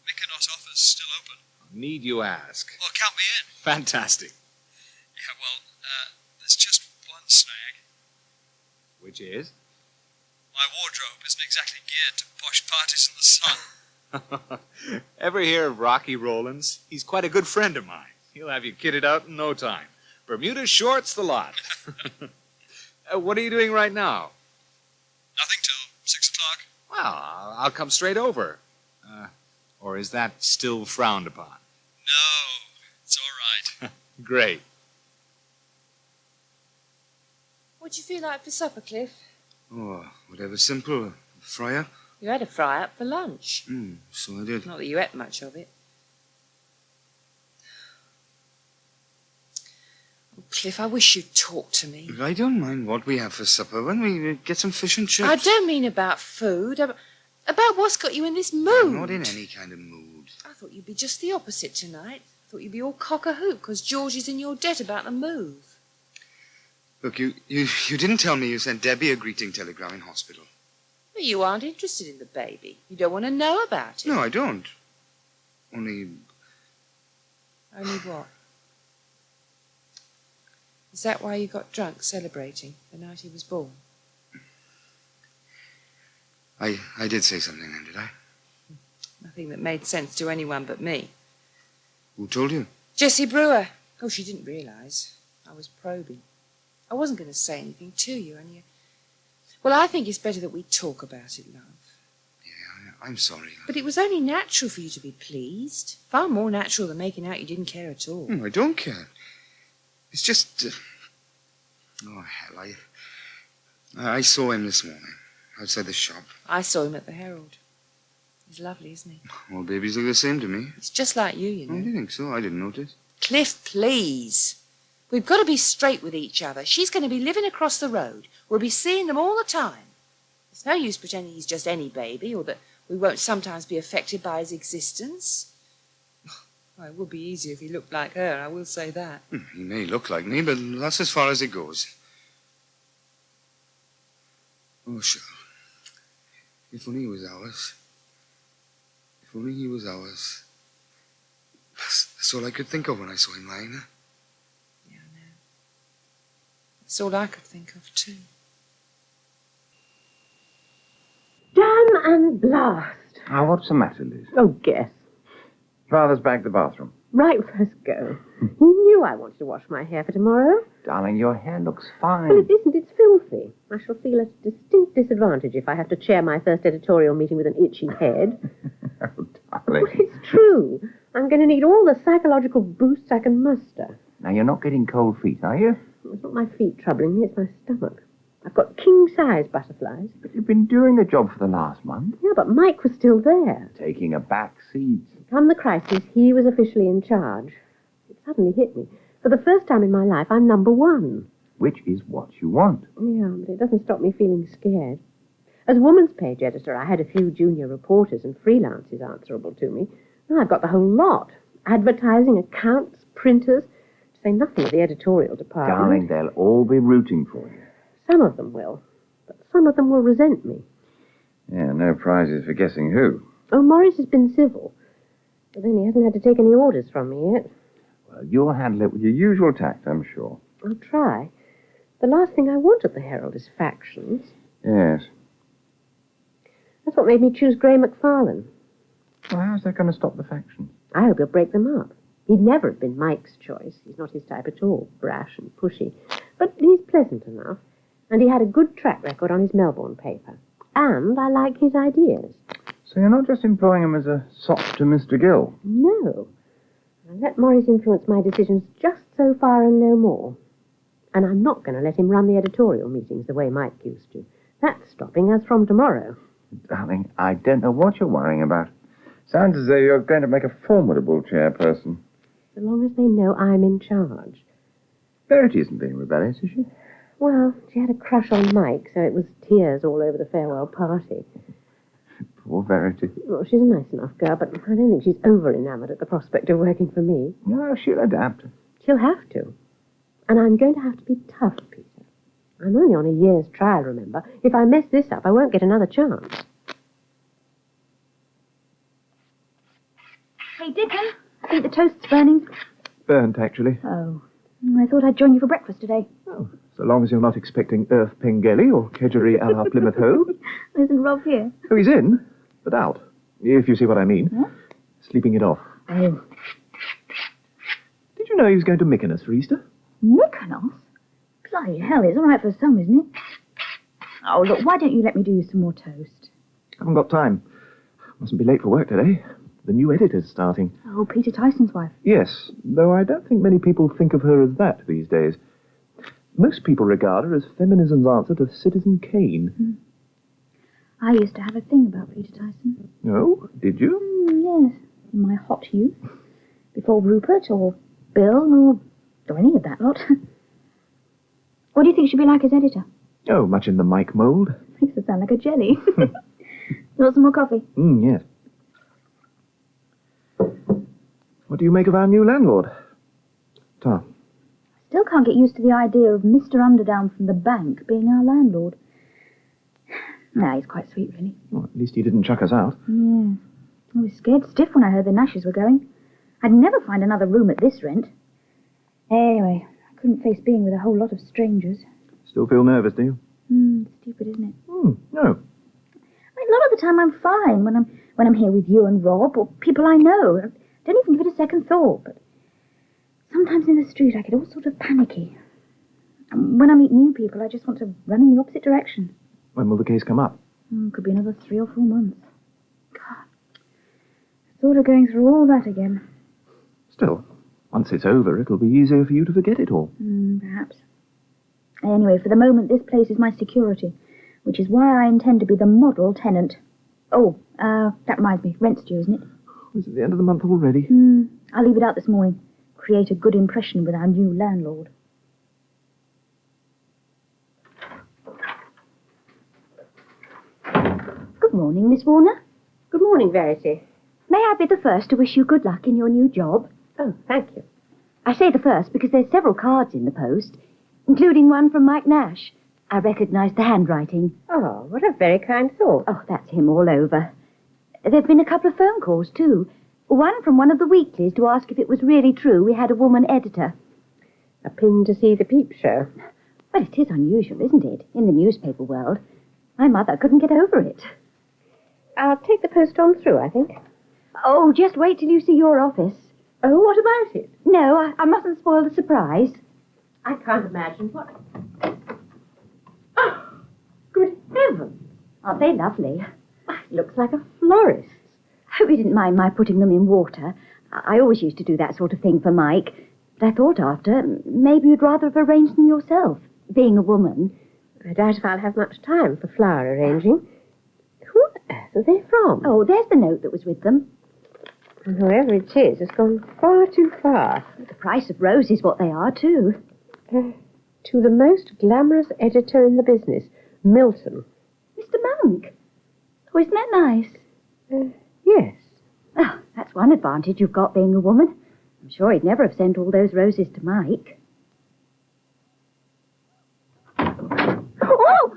Mykonos offer's still open... Need you ask. Well, count me in. Fantastic. Yeah, well, there's just one snag. Which is? My wardrobe isn't exactly geared to posh parties in the sun. Ever hear of Rocky Rowlands? He's quite a good friend of mine. He'll have you kitted out in no time. Bermuda shorts the lot. What are you doing right now? Nothing till 6 o'clock. Well, I'll come straight over. Or is that still frowned upon? No, it's all right. Great. What'd you feel like for supper, Cliff? Oh, whatever simple. Fry up? You had a fry-up for lunch. So I did. Not that you ate much of it. Oh, Cliff, I wish you'd talk to me. I don't mind what we have for supper when we get some fish and chips. I don't mean about food. About what's got you in this mood. I'm not in any kind of mood. I thought you'd be just the opposite tonight. I thought you'd be all cock-a-hoop because George is in your debt about the move. Look, you didn't tell me you sent Debbie a greeting telegram in hospital. But you aren't interested in the baby. You don't want to know about it. No, I don't. Only what? Is that why you got drunk celebrating the night he was born? I did say something then, did I? Nothing that made sense to anyone but me. Who told you? Jessie Brewer. Oh, she didn't realise. I was probing. I wasn't going to say anything to you, and you... Well, I think it's better that we talk about it, love. Yeah, I'm sorry. But it was only natural for you to be pleased. Far more natural than making out you didn't care at all. I don't care. It's just... Oh, hell, I saw him this morning outside the shop. I saw him at the Herald. He's lovely, isn't he? All babies look the same to me. It's just like you know. Oh, do you think so? I didn't notice. Cliff, please. We've got to be straight with each other. She's going to be living across the road. We'll be seeing them all the time. It's no use pretending he's just any baby or that we won't sometimes be affected by his existence. Well, it would be easier if he looked like her, I will say that. He may look like me, but that's as far as it goes. Oh, sure. If only he was ours. If only he was ours. That's all I could think of when I saw him lying there. Yeah, I know. That's all I could think of, too. Damn and blast. Ah, what's the matter, Liz? Oh, guess. Father's back to the bathroom. Right, first go. You knew I wanted to wash my hair for tomorrow. Darling, your hair looks fine. Well, it isn't. It's filthy. I shall feel at a distinct disadvantage if I have to chair my first editorial meeting with an itchy head. Oh, darling. Well, it's true. I'm going to need all the psychological boosts I can muster. Now, you're not getting cold feet, are you? It's not my feet troubling me, it's my stomach. I've got king-size butterflies. But you've been doing the job for the last month. Yeah, but Mike was still there. Taking a back seat. Come the crisis, he was officially in charge. It suddenly hit me. For the first time in my life, I'm number one. Which is what you want. Yeah, but it doesn't stop me feeling scared. As woman's page editor, I had a few junior reporters and freelancers answerable to me. Now I've got the whole lot. Advertising, accounts, printers, to say nothing of the editorial department. Darling, they'll all be rooting for you. Some of them will, but some of them will resent me. Yeah, no prizes for guessing who. Oh, Morris has been civil. But then he hasn't had to take any orders from me yet. Well, you'll handle it with your usual tact, I'm sure. I'll try. The last thing I want at the Herald is factions. Yes. That's what made me choose Gray McFarlane. Well, how's that going to stop the factions? I hope he'll break them up. He'd never have been Mike's choice. He's not his type at all, brash and pushy. But he's pleasant enough, and he had a good track record on his Melbourne paper. And I like his ideas. So you're not just employing him as a sop to Mr. Gill? No. I let Morris influence my decisions just so far and no more. And I'm not going to let him run the editorial meetings the way Mike used to. That's stopping us from tomorrow. Darling, I don't know what you're worrying about. Sounds as though you're going to make a formidable chairperson. So long as they know I'm in charge. Verity isn't being rebellious, is she? Well, she had a crush on Mike, so it was tears all over the farewell party. Poor Verity. Well, she's a nice enough girl, but I don't think she's over-enamoured at the prospect of working for me. No, she'll adapt. She'll have to. And I'm going to have to be tough, Peter. I'm only on a year's trial, remember. If I mess this up, I won't get another chance. Hey, Dickon, I think the toast's burning. Burnt, actually. Oh, I thought I'd join you for breakfast today. Oh, so long as you're not expecting Earth Pengelly or Kedgeree a la Plymouth Hoe. Isn't Rob here? Oh, he's in, but out, if you see what I mean. What? Sleeping it off. Oh. Did you know he was going to Mykonos for Easter? Mykonos? Bloody hell, it's all right for some, isn't it? Oh, look, why don't you let me do you some more toast? Haven't got time. Mustn't be late for work today. The new editor's starting. Oh, Peter Tyson's wife. Yes, though I don't think many people think of her as that these days. Most people regard her as feminism's answer to Citizen Kane. I used to have a thing about Peter Tyson. Oh, did you? Yes, in my hot youth. Before Rupert or Bill or any of that lot. What do you think she'd be like as editor? Oh, much in the Mike mould. Makes her sound like a jelly. You want some more coffee? Yes. What do you make of our new landlord? Tom. Still can't get used to the idea of Mr. Underdown from the bank being our landlord. No, he's quite sweet, really. Well, at least he didn't chuck us out. Yeah. I was scared stiff when I heard the Nashes were going. I'd never find another room at this rent. Anyway, I couldn't face being with a whole lot of strangers. Still feel nervous, do you? Stupid, isn't it? No. I mean, a lot of the time I'm fine when I'm here with you and Rob or people I know. I don't even give it a second thought, but sometimes in the street I get all sort of panicky. And when I meet new people, I just want to run in the opposite direction. When will the case come up? Could be another 3 or 4 months. God, I thought of going through all that again. Still, once it's over, it'll be easier for you to forget it all. Perhaps. Anyway, for the moment, this place is my security, which is why I intend to be the model tenant. Oh, that reminds me, rent's due, isn't it? Is it the end of the month already? I'll leave it out this morning. Create a good impression with our new landlord. Good morning, Miss Warner. Good morning, Verity. May I be the first to wish you good luck in your new job? Oh, thank you. I say the first because there's several cards in the post, including one from Mike Nash. I recognise the handwriting. Oh, what a very kind thought. Oh, that's him all over. There've been a couple of phone calls, too. One from one of the weeklies to ask if it was really true we had a woman editor. A pin to see the peep show. Well, it is unusual, isn't it, in the newspaper world? My mother couldn't get over it. I'll take the post on through, I think. Oh, just wait till you see your office. Oh, what about it? No, I mustn't spoil the surprise. I can't imagine what... Oh, good heavens. Aren't they lovely? It looks like a florist's. Hope you didn't mind my putting them in water. I always used to do that sort of thing for Mike. But I thought after, maybe you'd rather have arranged them yourself, being a woman. I doubt if I'll have much time for flower arranging. Who on earth are they from? Oh, there's the note that was with them. And whoever it is has gone far too far. The price of roses, what they are, too. To the most glamorous editor in the business, Milton. Mr. Monk. Oh, isn't that nice? Yes. Oh, that's one advantage you've got being a woman. I'm sure he'd never have sent all those roses to Mike. Oh,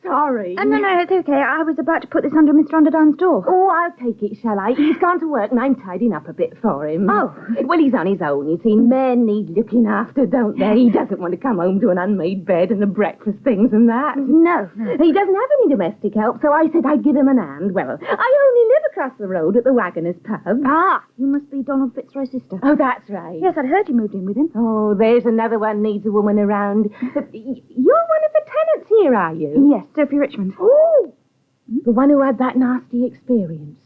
sorry. No, it's okay. I was about to put this under Mr. Underdown's door. Oh, I'll take it, shall I? He's gone to work and I'm tidying up a bit for him. Oh. Well, he's on his own, you see. Men need looking after, don't they? He doesn't want to come home to an unmade bed and the breakfast things and that. No. He doesn't have any domestic help, so I said I'd give him an hand. Well, I only live across the road at the Waggoners pub. Ah, you must be Donald Fitzroy's sister. Oh, that's right. Yes, I'd heard you moved in with him. Oh, there's another one needs a woman around. You're one of the tenants here, are you? Yes, Sophie Richmond. Oh, the one who had that nasty experience.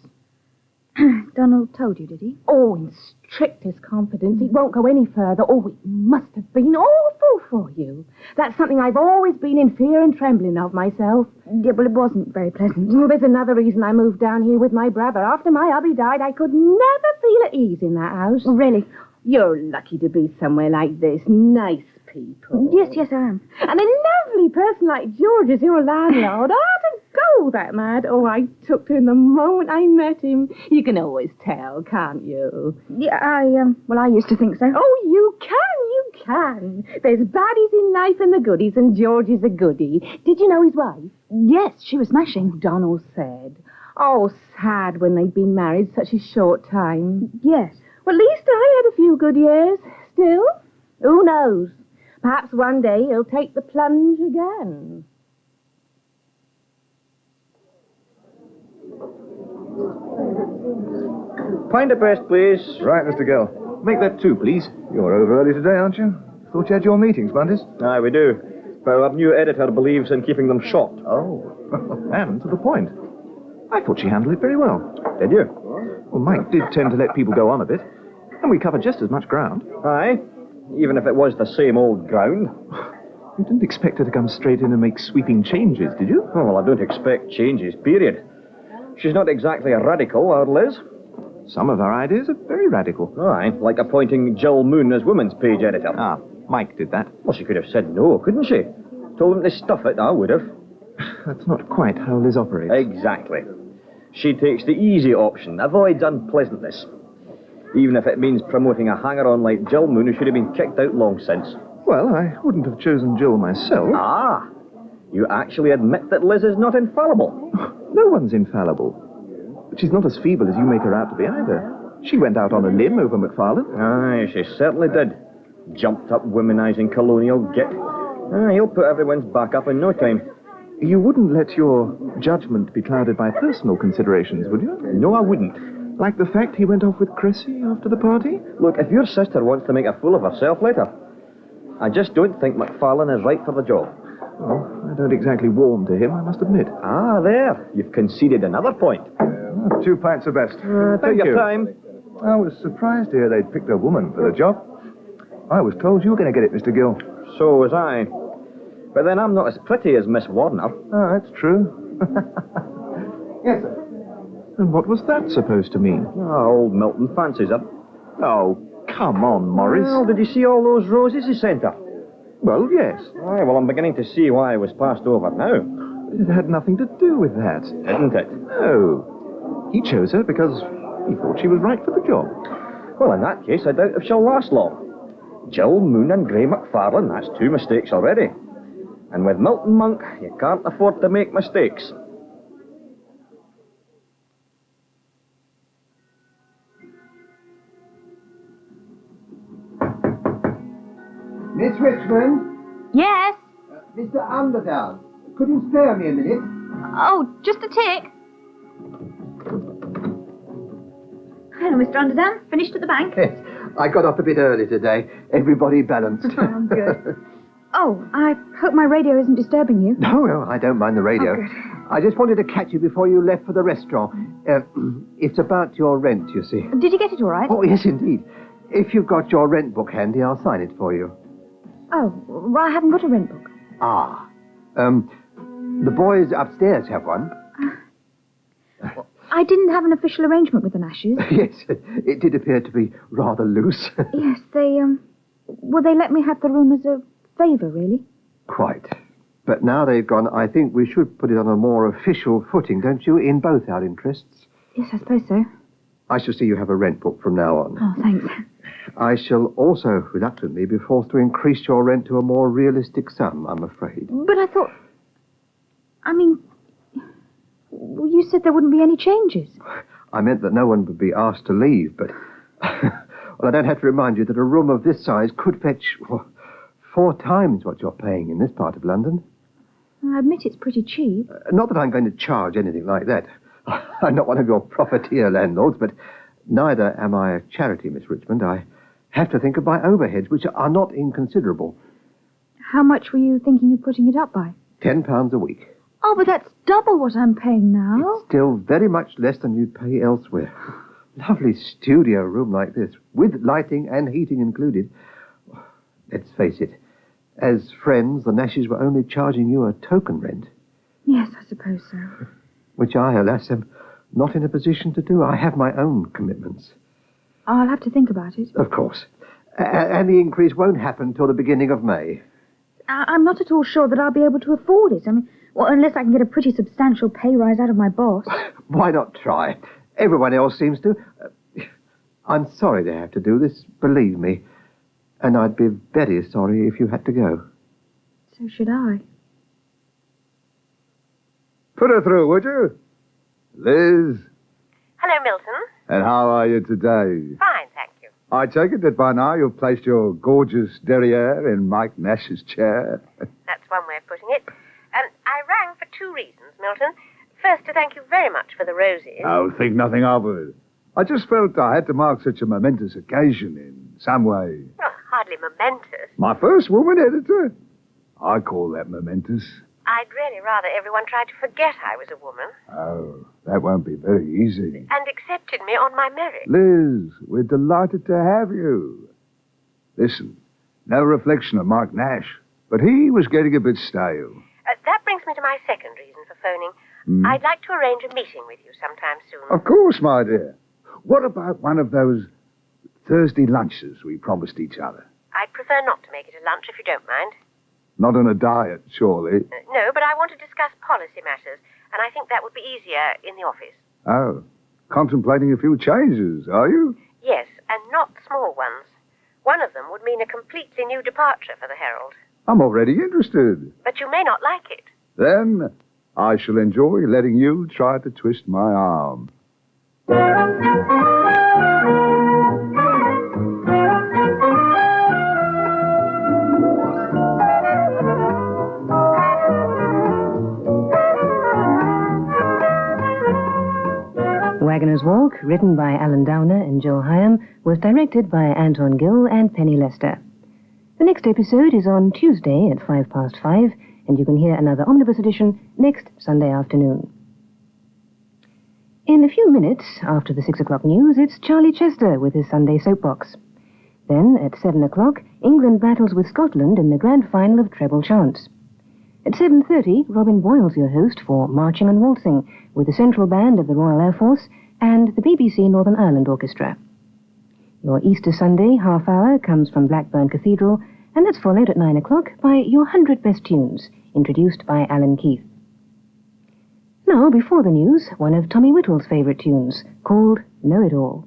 Donald told you, did he? Oh, in strictest confidence. He won't go any further. Oh, it must have been awful for you. That's something I've always been in fear and trembling of myself. Yeah, well, it wasn't very pleasant. Well, there's another reason I moved down here with my brother. After my hubby died, I could never feel at ease in that house. Oh, really? You're lucky to be somewhere like this. Nice people. Yes, I am. And a lovely person like George is your landlord. I had to go that mad. Oh, I took to him the moment I met him. You can always tell, can't you? Yeah, I used to think so. Oh, you can. There's baddies in life and the goodies, and George is a goodie. Did you know his wife? Yes, she was smashing. Donald said. Oh, sad when they'd been married such a short time. Yes. Well, at least I had a few good years. Still, who knows? Perhaps one day he'll take the plunge again. Pint of best, please. Right, Mr. Gill. Make that 2, please. You're over early today, aren't you? Thought you had your meetings, Buntis. Aye, we do. But our new editor believes in keeping them short. Oh. And to the point. I thought she handled it very well. Did you? Well, Mike did tend to let people go on a bit. And we covered just as much ground. Aye. Even if it was the same old ground. You didn't expect her to come straight in and make sweeping changes, did you? Oh, well, I don't expect changes, period. She's not exactly a radical, our Liz. Some of our ideas are very radical. Aye, like appointing Jill Moon as women's page editor. Ah, Mike did that. Well, she could have said no, couldn't she? Told him to stuff it, I would have. That's not quite how Liz operates. Exactly. She takes the easy option, avoids unpleasantness. Even if it means promoting a hanger-on like Jill Moon who should have been kicked out long since. Well, I wouldn't have chosen Jill myself. Ah, you actually admit that Liz is not infallible. No one's infallible. But she's not as feeble as you make her out to be either. She went out on a limb over McFarlane. Aye, she certainly did. Jumped up womanizing colonial git. Aye, he'll put everyone's back up in no time. You wouldn't let your judgment be clouded by personal considerations, would you? No, I wouldn't. Like the fact he went off with Chrissy after the party? Look, if your sister wants to make a fool of herself, let her. I just don't think McFarlane is right for the job. Well, I don't exactly warm to him, I must admit. Ah, there. You've conceded another point. 2 pints of best. Take your time. I was surprised to hear they'd picked a woman for the job. I was told you were going to get it, Mr. Gill. So was I. But then I'm not as pretty as Miss Warner. Oh, that's true. Yes, sir. And what was that supposed to mean? Oh, old Milton fancies her. Oh, come on, Morris. Well, did you see all those roses he sent her? Well, yes. Aye, well, I'm beginning to see why I was passed over now. It had nothing to do with that. Didn't it? No. He chose her because he thought she was right for the job. Well, in that case, I doubt if she'll last long. Jill Moon and Grey McFarlane, that's 2 mistakes already. And with Milton Monk, you can't afford to make mistakes. Miss Richmond? Yes? Mr. Underdown. Could you spare me a minute? Oh, just a tick. Hello, Mr. Underdown. Finished at the bank? Yes. I got up a bit early today. Everybody balanced. Oh, good. Oh, I hope my radio isn't disturbing you. No, I don't mind the radio. Oh, good. I just wanted to catch you before you left for the restaurant. It's about your rent, you see. Did you get it all right? Oh, yes, indeed. If you've got your rent book handy, I'll sign it for you. Oh, well, I haven't got a rent book. Ah. The boys upstairs have one. I didn't have an official arrangement with the Nashes. Yes, it did appear to be rather loose. Yes, they let me have the room as a favour, really. Quite. But now they've gone, I think we should put it on a more official footing, don't you, in both our interests? Yes, I suppose so. I shall see you have a rent book from now on. Oh, thanks. I shall also, reluctantly, be forced to increase your rent to a more realistic sum, I'm afraid. But I thought... I mean, well, you said there wouldn't be any changes. I meant that no one would be asked to leave, but... well, I don't have to remind you that a room of this size could fetch 4 times what you're paying in this part of London. I admit it's pretty cheap. Not that I'm going to charge anything like that. I'm not one of your profiteer landlords, but neither am I a charity, Miss Richmond. I have to think of my overheads, which are not inconsiderable. How much were you thinking of putting it up by? £10 a week. Oh, but that's double what I'm paying now. Still very much less than you'd pay elsewhere. Lovely studio room like this, with lighting and heating included. Let's face it, as friends, the Nashes were only charging you a token rent. Yes, I suppose so. Which I, alas, am not in a position to do. I have my own commitments. I'll have to think about it. Of course. And the increase won't happen till the beginning of May. I'm not at all sure that I'll be able to afford it. I mean, well, unless I can get a pretty substantial pay rise out of my boss. Why not try? Everyone else seems to. I'm sorry to have to do this, believe me. And I'd be very sorry if you had to go. So should I. Put her through, would you? Liz, Hello, Milton. and how are you today? Fine, thank you. I take it that by now you've placed your gorgeous derriere in Mike Nash's chair. That's one way of putting it. I rang for 2 reasons, Milton. First, to thank you very much for the roses. Oh, think nothing of it. I just felt I had to mark such a momentous occasion in some way. Oh, hardly momentous. My first woman editor? I call that momentous. I'd really rather everyone tried to forget I was a woman Oh, that won't be very easy. and accepted me on my merit. Liz, we're delighted to have you. Listen, no reflection of Mike Nash, but he was getting a bit stale. That brings me to my second reason for phoning. Hmm? I'd like to arrange a meeting with you sometime soon. Of course, my dear. What about one of those Thursday lunches we promised each other? I'd prefer not to make it a lunch if you don't mind. Not on a diet, surely. No, but I want to discuss policy matters, and I think that would be easier in the office. Oh, contemplating a few changes, are you? Yes, and not small ones. One of them would mean a completely new departure for the Herald. I'm already interested. But you may not like it. Then I shall enjoy letting you try to twist my arm. Waggoners Walk, written by Alan Downer and Joe Hyam, was directed by Anton Gill and Penny Lester. The next episode is on Tuesday at 5:05, and you can hear another Omnibus edition next Sunday afternoon. In a few minutes, after the 6 o'clock news, it's Charlie Chester with his Sunday soapbox. Then, at 7 o'clock, England battles with Scotland in the grand final of treble chance. At 7:30, Robin Boyle's your host for Marching and Waltzing, with the Central Band of the Royal Air Force and the BBC Northern Ireland Orchestra. Your Easter Sunday half-hour comes from Blackburn Cathedral, and that's followed at 9 o'clock by Your 100 Best Tunes, introduced by Alan Keith. Now, before the news, one of Tommy Whittle's favourite tunes, called Know It All.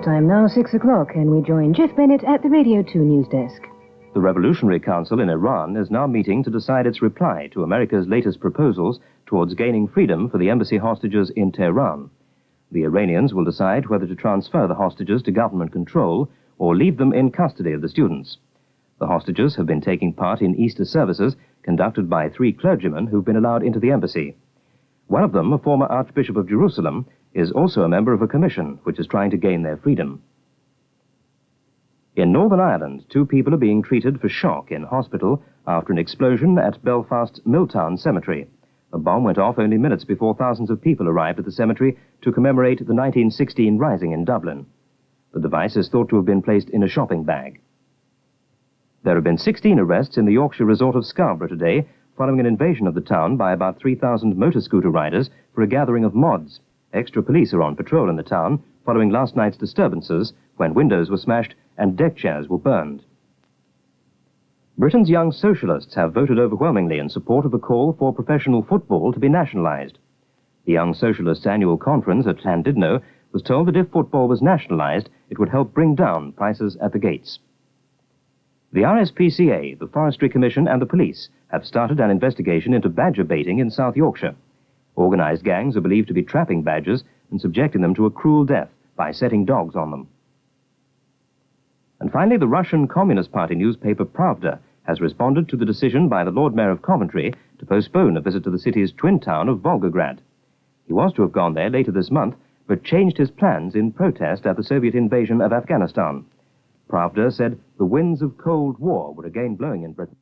Time now 6 o'clock, and we join Jeff Bennett at the Radio 2 news desk. The Revolutionary Council in Iran is now meeting to decide its reply to America's latest proposals towards gaining freedom for the embassy hostages in Tehran. The Iranians will decide whether to transfer the hostages to government control or leave them in custody of the students. The hostages have been taking part in Easter services conducted by 3 clergymen who've been allowed into the embassy. One of them, a former Archbishop of Jerusalem, is also a member of a commission which is trying to gain their freedom. In Northern Ireland, 2 people are being treated for shock in hospital after an explosion at Belfast's Milltown Cemetery. A bomb went off only minutes before thousands of people arrived at the cemetery to commemorate the 1916 Rising in Dublin. The device is thought to have been placed in a shopping bag. There have been 16 arrests in the Yorkshire resort of Scarborough today, following an invasion of the town by about 3,000 motor scooter riders for a gathering of mods. Extra police are on patrol in the town, following last night's disturbances when windows were smashed and deck chairs were burned. Britain's young socialists have voted overwhelmingly in support of a call for professional football to be nationalised. The Young Socialists' annual conference at Llandudno was told that if football was nationalised, it would help bring down prices at the gates. The RSPCA, the Forestry Commission and the police have started an investigation into badger baiting in South Yorkshire. Organised gangs are believed to be trapping badgers and subjecting them to a cruel death by setting dogs on them. And finally, the Russian Communist Party newspaper Pravda has responded to the decision by the Lord Mayor of Coventry to postpone a visit to the city's twin town of Volgograd. He was to have gone there later this month, but changed his plans in protest at the Soviet invasion of Afghanistan. Pravda said the winds of Cold War were again blowing in Britain.